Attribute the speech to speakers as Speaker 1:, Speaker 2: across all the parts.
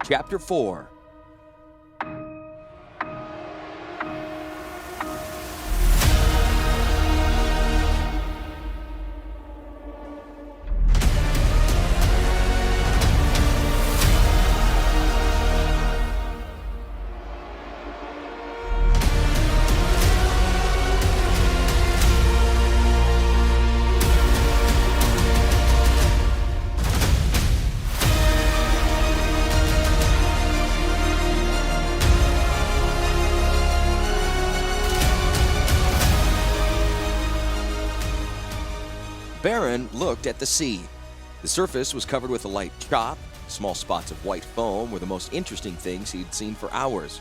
Speaker 1: Chapter 4. Baron looked at the sea. The surface was covered with a light chop. Small spots of white foam were the most interesting things he'd seen for hours.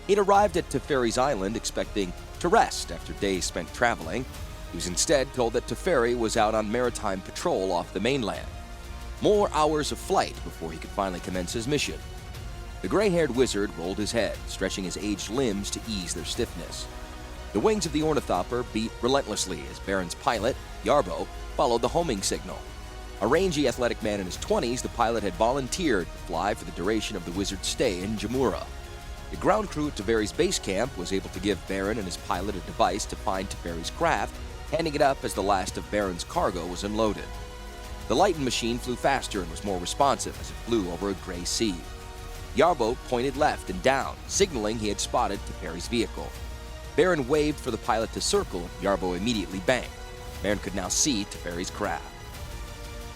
Speaker 1: He'd arrived at Teferi's island expecting to rest after days spent traveling. He was instead told that Teferi was out on maritime patrol off the mainland. More hours of flight before he could finally commence his mission. The gray-haired wizard rolled his head, stretching his aged limbs to ease their stiffness. The wings of the ornithopter beat relentlessly as Baron's pilot, Yarbo, followed the homing signal. A rangy, athletic man in his 20s, the pilot had volunteered to fly for the duration of the wizard's stay in Jamuraa. The ground crew at Teferi's base camp was able to give Baron and his pilot a device to find Teferi's craft, handing it up as the last of Baron's cargo was unloaded. The lightened machine flew faster and was more responsive as it flew over a gray sea. Yarbo pointed left and down, signaling he had spotted Teferi's vehicle. Baron waved for the pilot to circle, and Yarbo immediately banked. Baron could now see Teferi's craft.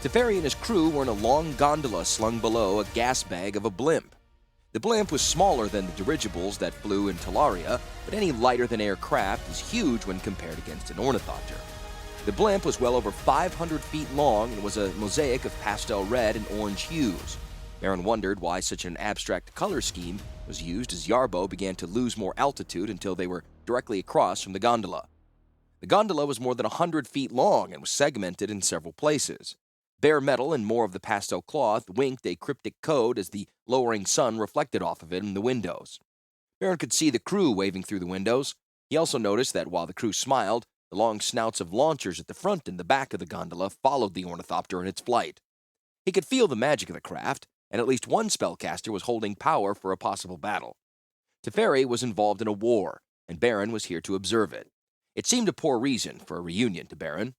Speaker 1: Teferi and his crew were in a long gondola slung below a gas bag of a blimp. The blimp was smaller than the dirigibles that flew in Talaria, but any lighter-than-air craft is huge when compared against an ornithopter. The blimp was well over 500 feet long and was a mosaic of pastel red and orange hues. Baron wondered why such an abstract color scheme was used as Yarbo began to lose more altitude until they were directly across from the gondola. The gondola was more than 100 feet long and was segmented in several places. Bare metal and more of the pastel cloth winked a cryptic code as the lowering sun reflected off of it in the windows. Baron could see the crew waving through the windows. He also noticed that while the crew smiled, the long snouts of launchers at the front and the back of the gondola followed the ornithopter in its flight. He could feel the magic of the craft, and at least one spellcaster was holding power for a possible battle. Teferi was involved in a war, and Baron was here to observe it. It seemed a poor reason for a reunion to Baron.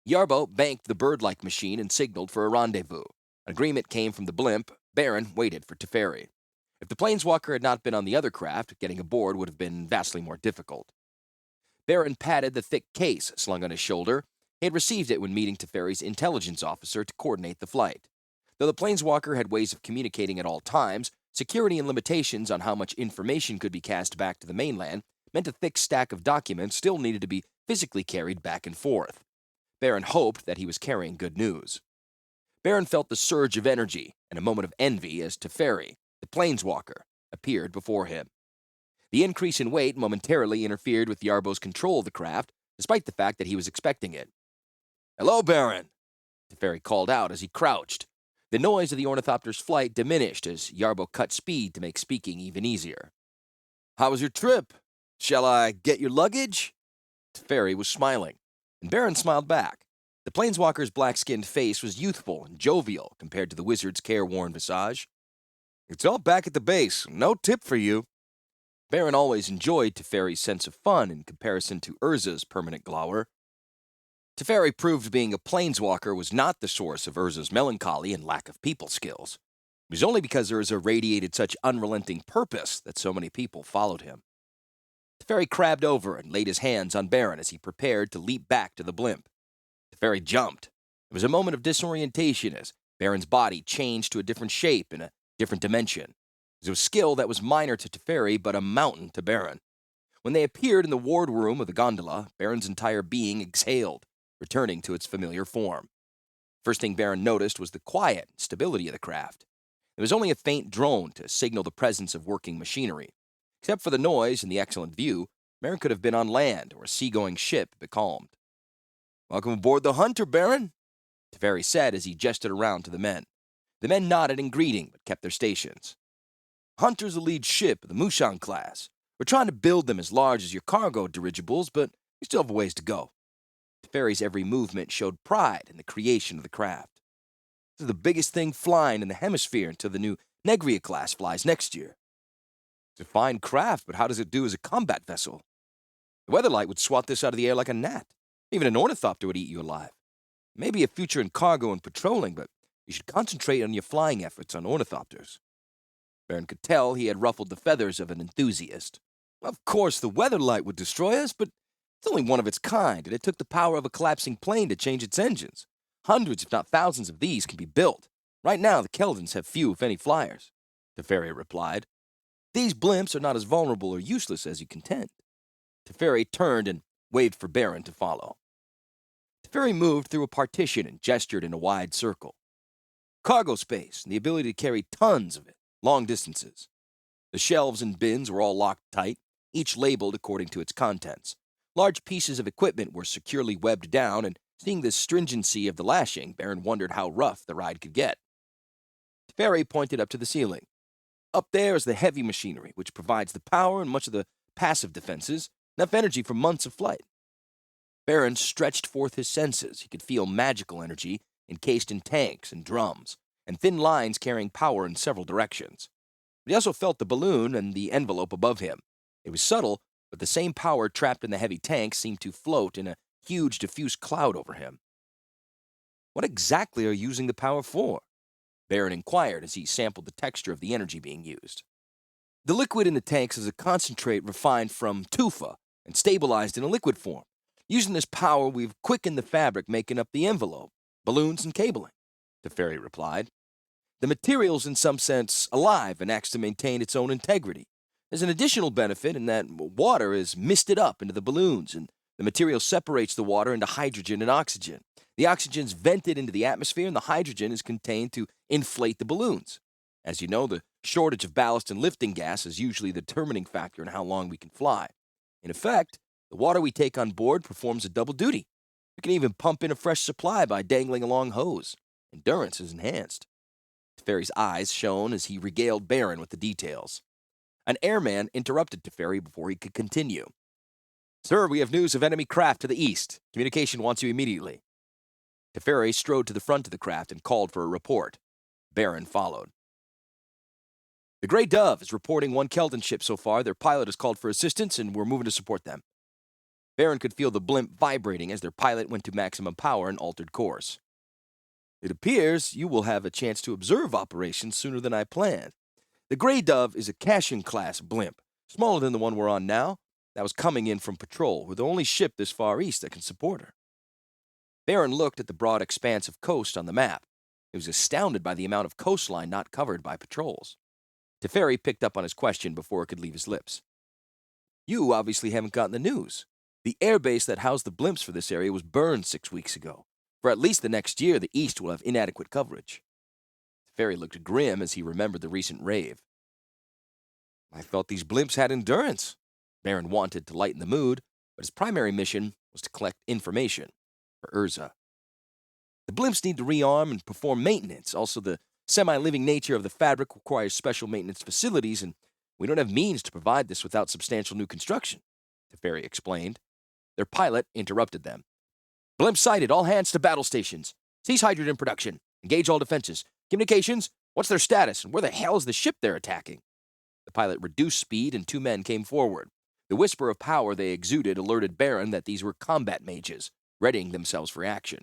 Speaker 1: Yarbo banked the bird-like machine and signaled for a rendezvous. An agreement came from the blimp. Baron waited for Teferi. If the planeswalker had not been on the other craft, getting aboard would have been vastly more difficult. Baron patted the thick case slung on his shoulder. He had received it when meeting Teferi's intelligence officer to coordinate the flight. Though the planeswalker had ways of communicating at all times, security and limitations on how much information could be cast back to the mainland meant a thick stack of documents still needed to be physically carried back and forth. Baron hoped that he was carrying good news. Baron felt the surge of energy and a moment of envy as Teferi, the planeswalker, appeared before him. The increase in weight momentarily interfered with Yarbo's control of the craft, despite the fact that he was expecting it. "Hello, Baron," Teferi called out as he crouched. The noise of the ornithopter's flight diminished as Yarbo cut speed to make speaking even easier. "How was your trip? Shall I get your luggage?" Teferi was smiling, and Baron smiled back. The planeswalker's black-skinned face was youthful and jovial compared to the wizard's careworn visage. "It's all back at the base. No tip for you." Baron always enjoyed Teferi's sense of fun in comparison to Urza's permanent glower. Teferi proved being a planeswalker was not the source of Urza's melancholy and lack of people skills. It was only because Urza radiated such unrelenting purpose that so many people followed him. Teferi crabbed over and laid his hands on Baron as he prepared to leap back to the blimp. Teferi jumped. It was a moment of disorientation as Baron's body changed to a different shape in a different dimension. It was a skill that was minor to Teferi, but a mountain to Baron. When they appeared in the wardroom of the gondola, Baron's entire being exhaled, returning to its familiar form. First thing Baron noticed was the quiet and stability of the craft. There was only a faint drone to signal the presence of working machinery. Except for the noise and the excellent view, Baron could have been on land or a seagoing ship becalmed. "Welcome aboard the Hunter, Baron," Teferi said as he gestured around to the men. The men nodded in greeting but kept their stations. "Hunter's the lead ship of the Mushan class. We're trying to build them as large as your cargo dirigibles, but we still have a ways to go." Teferi's every movement showed pride in the creation of the craft. "This is the biggest thing flying in the hemisphere until the new Negria class flies next year. It's a fine craft, but how does it do as a combat vessel? The Weatherlight would swat this out of the air like a gnat. Even an ornithopter would eat you alive. Maybe a future in cargo and patrolling, but you should concentrate on your flying efforts on ornithopters. Baron could tell he had ruffled the feathers of an enthusiast. Of course, the Weatherlight would destroy us, but it's only one of its kind, and it took the power of a collapsing plane to change its engines. Hundreds, if not thousands, of these can be built. Right now, the Keldons have few, if any, flyers. Teferi replied. These blimps are not as vulnerable or useless as you contend. Teferi turned and waved for Baron to follow. Teferi moved through a partition and gestured in a wide circle. Cargo space and the ability to carry tons of it, long distances. The shelves and bins were all locked tight, each labeled according to its contents. Large pieces of equipment were securely webbed down, and seeing the stringency of the lashing, Baron wondered how rough the ride could get. Teferi pointed up to the ceiling. Up there is the heavy machinery, which provides the power and much of the passive defenses, enough energy for months of flight. Baron stretched forth his senses. He could feel magical energy encased in tanks and drums, and thin lines carrying power in several directions. But he also felt the balloon and the envelope above him. It was subtle, but the same power trapped in the heavy tanks seemed to float in a huge diffuse cloud over him. What exactly are you using the power for? Baron inquired as he sampled the texture of the energy being used. The liquid in the tanks is a concentrate refined from tufa and stabilized in a liquid form. Using this power, we've quickened the fabric making up the envelope, balloons, and cabling, Teferi replied. The material's in some sense alive and acts to maintain its own integrity. There's an additional benefit in that water is misted up into the balloons, and the material separates the water into hydrogen and oxygen. The oxygen's vented into the atmosphere, and the hydrogen is contained to inflate the balloons. As you know, the shortage of ballast and lifting gas is usually the determining factor in how long we can fly. In effect, the water we take on board performs a double duty. We can even pump in a fresh supply by dangling a long hose. Endurance is enhanced. Teferi's eyes shone as he regaled Baron with the details. An airman interrupted Teferi before he could continue. Sir, we have news of enemy craft to the east. Communication wants you immediately. Teferi strode to the front of the craft and called for a report. Baron followed. The Grey Dove is reporting one Keldon ship so far. Their pilot has called for assistance, and we're moving to support them. Baron could feel the blimp vibrating as their pilot went to maximum power and altered course. It appears you will have a chance to observe operations sooner than I planned. The Grey Dove is a Cashin-class blimp, smaller than the one we're on now, that was coming in from patrol. We're the only ship this far east that can support her. Baron looked at the broad expanse of coast on the map. He was astounded by the amount of coastline not covered by patrols. Teferi picked up on his question before it could leave his lips. You obviously haven't gotten the news. The airbase that housed the blimps for this area was burned 6 weeks ago. For at least the next year, the East will have inadequate coverage. Teferi looked grim as he remembered the recent rave. I thought these blimps had endurance. Baron wanted to lighten the mood, but his primary mission was to collect information for Urza. The blimps need to rearm and perform maintenance. Also, the semi-living nature of the fabric requires special maintenance facilities, and we don't have means to provide this without substantial new construction, Teferi explained. Their pilot interrupted them. Blimp sighted. All hands to battle stations. Cease hydrogen production. Engage all defenses. Communications. What's their status, and where the hell is the ship they're attacking? The pilot reduced speed, and 2 men came forward. The whisper of power they exuded alerted Baron that these were combat mages, readying themselves for action.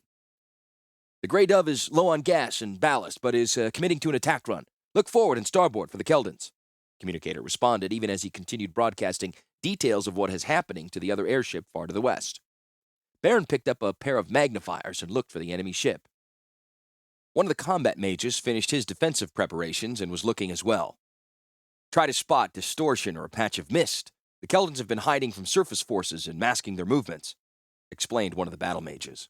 Speaker 1: The Grey Dove is low on gas and ballast, but is committing to an attack run. Look forward and starboard for the Keldons. Communicator responded even as he continued broadcasting details of what is happening to the other airship far to the west. Baron picked up a pair of magnifiers and looked for the enemy ship. One of the combat mages finished his defensive preparations and was looking as well. Try to spot distortion or a patch of mist. The Keldons have been hiding from surface forces and masking their movements, explained one of the battle mages.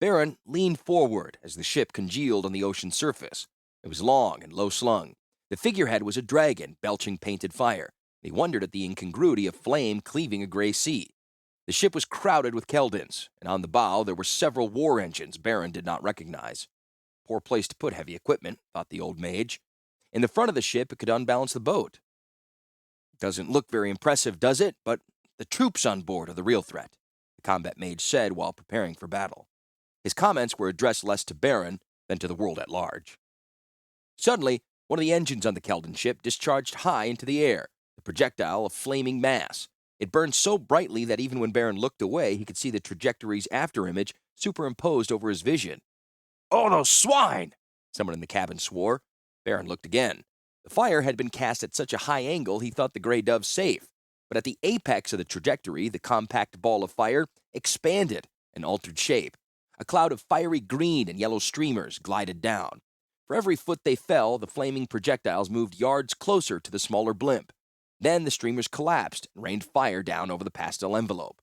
Speaker 1: Baron leaned forward as the ship congealed on the ocean surface. It was long and low-slung. The figurehead was a dragon belching painted fire. He wondered at the incongruity of flame cleaving a gray sea. The ship was crowded with Keldons, and on the bow there were several war engines Baron did not recognize. Poor place to put heavy equipment, thought the old mage. In the front of the ship, it could unbalance the boat. Doesn't look very impressive, does it? But the troops on board are the real threat, the combat mage said while preparing for battle. His comments were addressed less to Baron than to the world at large. Suddenly, One of the engines on the Keldon ship discharged high into the air, the projectile a flaming mass. It burned so brightly that even when Baron looked away, he could see the trajectory's afterimage superimposed over his vision. "Oh, those swine!" someone in the cabin swore. Baron looked again. The fire had been cast at such a high angle he thought the Grey Dove safe, but at the apex of the trajectory, the compact ball of fire expanded and altered shape. A cloud of fiery green and yellow streamers glided down. For every foot they fell, the flaming projectiles moved yards closer to the smaller blimp. Then the streamers collapsed and rained fire down over the pastel envelope.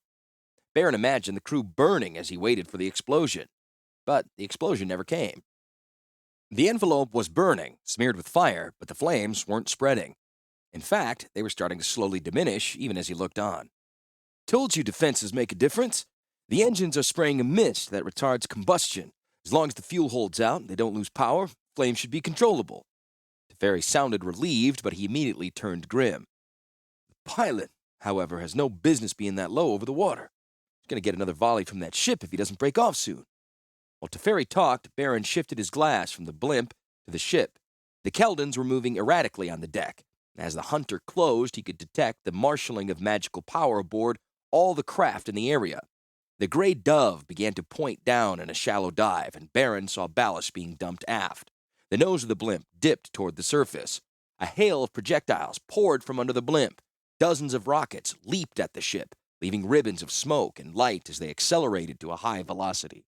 Speaker 1: Baron imagined the crew burning as he waited for the explosion. But the explosion never came. The envelope was burning, smeared with fire, but the flames weren't spreading. In fact, they were starting to slowly diminish even as he looked on. "Told you defenses make a difference. The engines are spraying a mist that retards combustion. As long as the fuel holds out and they don't lose power, flames should be controllable." Teferi sounded relieved, but he immediately turned grim. "The pilot, however, has no business being that low over the water. He's going to get another volley from that ship if he doesn't break off soon." While Teferi talked, Baron shifted his glass from the blimp to the ship. The Keldons were moving erratically on the deck. As the hunter closed, he could detect the marshalling of magical power aboard all the craft in the area. The Grey Dove began to point down in a shallow dive, and Baron saw ballast being dumped aft. The nose of the blimp dipped toward the surface. A hail of projectiles poured from under the blimp. Dozens of rockets leaped at the ship, leaving ribbons of smoke and light as they accelerated to a high velocity.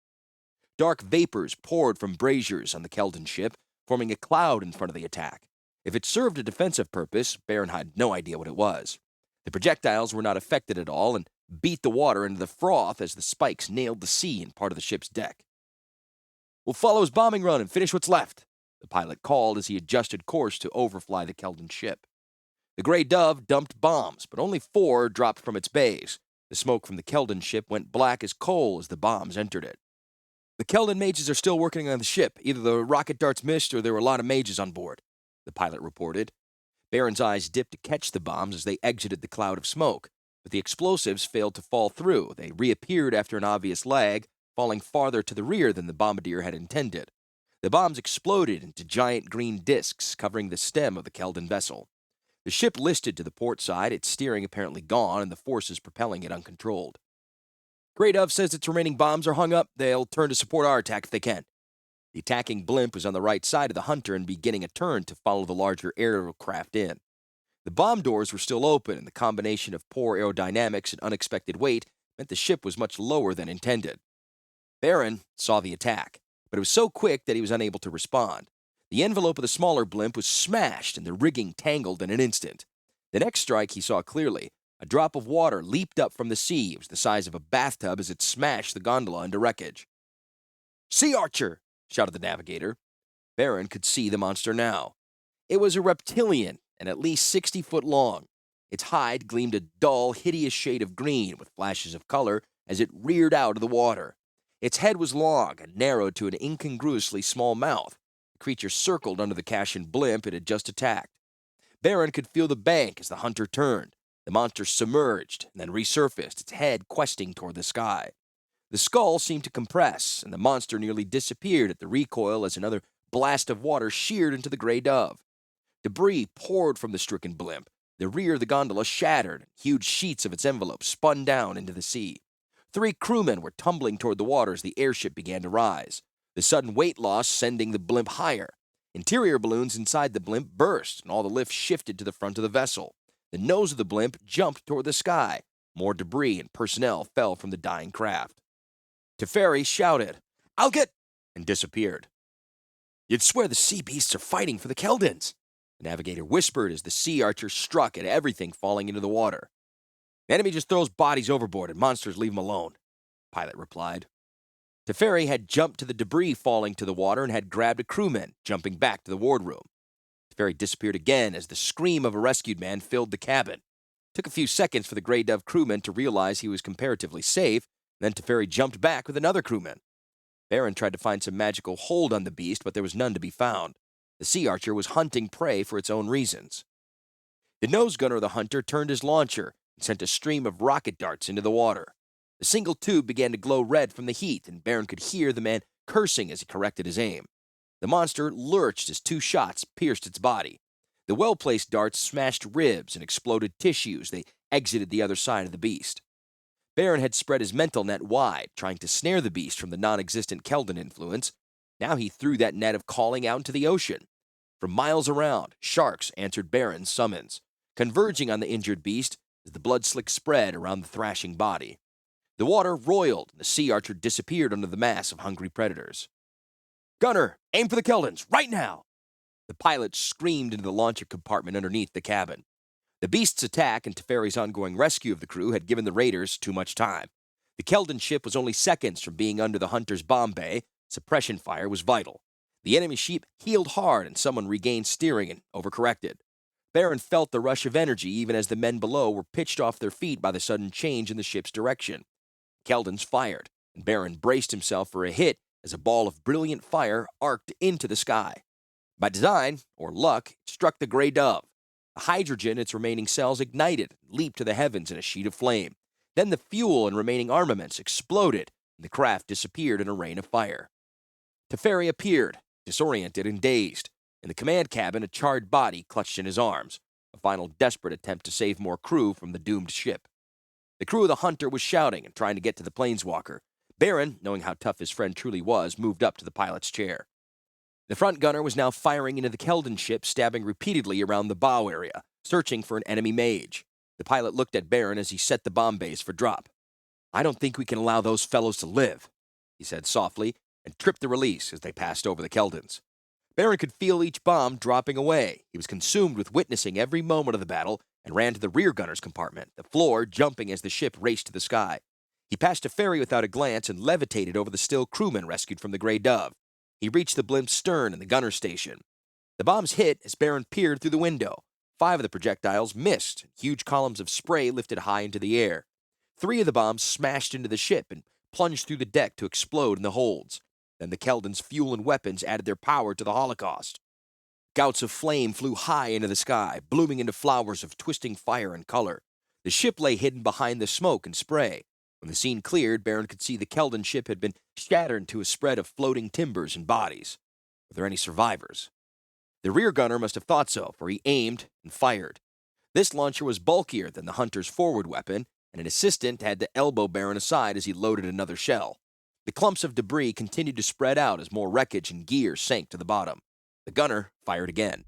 Speaker 1: Dark vapors poured from braziers on the Keldon ship, forming a cloud in front of the attack. If it served a defensive purpose, Baron had no idea what it was. The projectiles were not affected at all and beat the water into the froth as the spikes nailed the sea in part of the ship's deck. "We'll follow his bombing run and finish what's left," the pilot called as he adjusted course to overfly the Keldon ship. The Grey Dove dumped bombs, but only 4 dropped from its bays. The smoke from the Keldon ship went black as coal as the bombs entered it. "The Keldon mages are still working on the ship. Either the rocket darts missed or there were a lot of mages on board," the pilot reported. Baron's eyes dipped to catch the bombs as they exited the cloud of smoke, but the explosives failed to fall through. They reappeared after an obvious lag, falling farther to the rear than the bombardier had intended. The bombs exploded into giant green discs covering the stem of the Keldon vessel. The ship listed to the port side, its steering apparently gone and the forces propelling it uncontrolled. "Grey Dove says its remaining bombs are hung up. They'll turn to support our attack if they can." The attacking blimp was on the right side of the hunter and beginning a turn to follow the larger aircraft in. The bomb doors were still open, and the combination of poor aerodynamics and unexpected weight meant the ship was much lower than intended. Baron saw the attack, but it was so quick that he was unable to respond. The envelope of the smaller blimp was smashed and the rigging tangled in an instant. The next strike he saw clearly. A drop of water leaped up from the sea. It was the size of a bathtub as it smashed the gondola into wreckage. "Sea Archer!" shouted the navigator. Baron could see the monster now. It was a reptilian and at least 60 foot long. Its hide gleamed a dull, hideous shade of green with flashes of color as it reared out of the water. Its head was long and narrowed to an incongruously small mouth. The creature circled under the Kashin blimp it had just attacked. Baron could feel the bank as the hunter turned. The monster submerged and then resurfaced, its head questing toward the sky. The skull seemed to compress, and the monster nearly disappeared at the recoil as another blast of water sheared into the Grey Dove. Debris poured from the stricken blimp. The rear of the gondola shattered, and huge sheets of its envelope spun down into the sea. 3 crewmen were tumbling toward the water as the airship began to rise, the sudden weight loss sending the blimp higher. Interior balloons inside the blimp burst, and all the lift shifted to the front of the vessel. The nose of the blimp jumped toward the sky. More debris and personnel fell from the dying craft. Teferi shouted, "I'll get," and disappeared. "You'd swear the sea beasts are fighting for the Keldons," the navigator whispered as the Sea Archer struck at everything falling into the water. "The enemy just throws bodies overboard and monsters leave them alone," the pilot replied. Teferi had jumped to the debris falling to the water and had grabbed a crewman, jumping back to the wardroom. Teferi disappeared again as the scream of a rescued man filled the cabin. It took a few seconds for the Grey Dove crewman to realize he was comparatively safe. Then Teferi jumped back with another crewman. Baron tried to find some magical hold on the beast, but there was none to be found. The Sea Archer was hunting prey for its own reasons. The nose gunner of the hunter turned his launcher and sent a stream of rocket darts into the water. The single tube began to glow red from the heat, and Baron could hear the man cursing as he corrected his aim. The monster lurched as 2 shots pierced its body. The well-placed darts smashed ribs and exploded tissues. They exited the other side of the beast. Baron had spread his mental net wide, trying to snare the beast from the non-existent Keldon influence. Now he threw that net of calling out into the ocean. From miles around, sharks answered Baron's summons, converging on the injured beast as the blood slick spread around the thrashing body. The water roiled, and the sea archer disappeared under the mass of hungry predators. "Gunner, aim for the Keldons, right now!" The pilot screamed into the launcher compartment underneath the cabin. The beast's attack and Teferi's ongoing rescue of the crew had given the raiders too much time. The Keldon ship was only seconds from being under the hunter's bomb bay. Suppression fire was vital. The enemy ship heeled hard and someone regained steering and overcorrected. Baron felt the rush of energy even as the men below were pitched off their feet by the sudden change in the ship's direction. Keldons fired, and Baron braced himself for a hit as a ball of brilliant fire arced into the sky. By design, or luck, it struck the Grey Dove. The hydrogen in its remaining cells ignited and leaped to the heavens in a sheet of flame. Then the fuel and remaining armaments exploded, and the craft disappeared in a rain of fire. Teferi appeared, disoriented and dazed. In the command cabin, a charred body clutched in his arms, a final desperate attempt to save more crew from the doomed ship. The crew of the Hunter was shouting and trying to get to the planeswalker. Baron, knowing how tough his friend truly was, moved up to the pilot's chair. The front gunner was now firing into the Keldon ship, stabbing repeatedly around the bow area, searching for an enemy mage. The pilot looked at Baron as he set the bomb bays for drop. "I don't think we can allow those fellows to live," he said softly, and tripped the release as they passed over the Keldons. Baron could feel each bomb dropping away. He was consumed with witnessing every moment of the battle and ran to the rear gunner's compartment, the floor jumping as the ship raced to the sky. He passed Teferi without a glance and levitated over the still crewmen rescued from the Grey Dove. He reached the blimp's stern and the gunner station. The bombs hit as Baron peered through the window. 5 of the projectiles missed, and huge columns of spray lifted high into the air. 3 of the bombs smashed into the ship and plunged through the deck to explode in the holds. Then the Keldons' fuel and weapons added their power to the holocaust. Gouts of flame flew high into the sky, blooming into flowers of twisting fire and color. The ship lay hidden behind the smoke and spray. When the scene cleared, Baron could see the Keldon ship had been shattered into a spread of floating timbers and bodies. Were there any survivors? The rear gunner must have thought so, for he aimed and fired. This launcher was bulkier than the Hunter's forward weapon, and an assistant had to elbow Baron aside as he loaded another shell. The clumps of debris continued to spread out as more wreckage and gear sank to the bottom. The gunner fired again.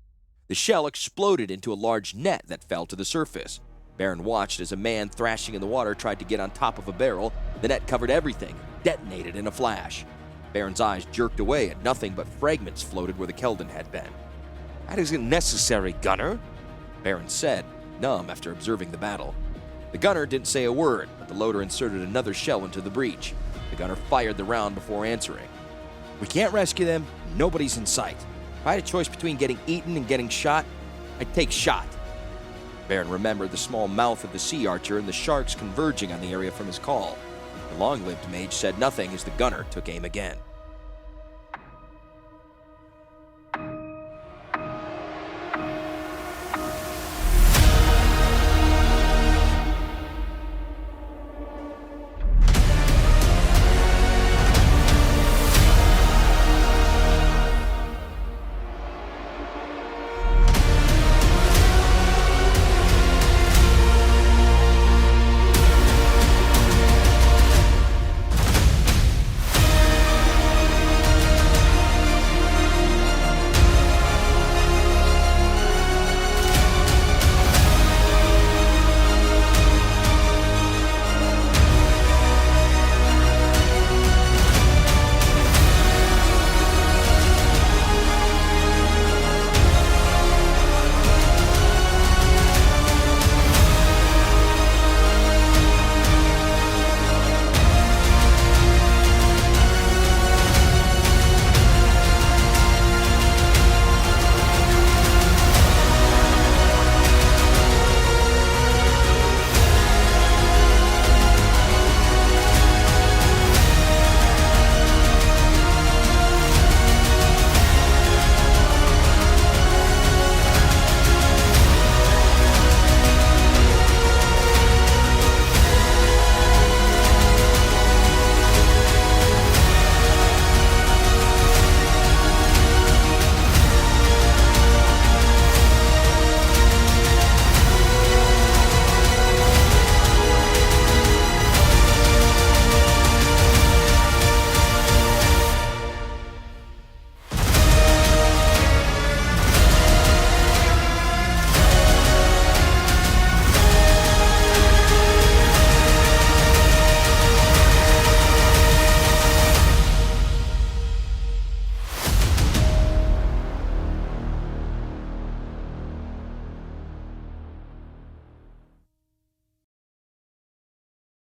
Speaker 1: The shell exploded into a large net that fell to the surface. Baron watched as a man thrashing in the water tried to get on top of a barrel. The net covered everything, detonated in a flash. Baron's eyes jerked away at nothing but fragments floated where the Keldon had been. "That isn't necessary, gunner," Baron said, numb after observing the battle. The gunner didn't say a word, but the loader inserted another shell into the breach. The gunner fired the round before answering. "We can't rescue them. Nobody's in sight. If I had a choice between getting eaten and getting shot, I'd take shot." Baron remembered the small mouth of the sea archer and the sharks converging on the area from his call. The long-lived mage said nothing as the gunner took aim again.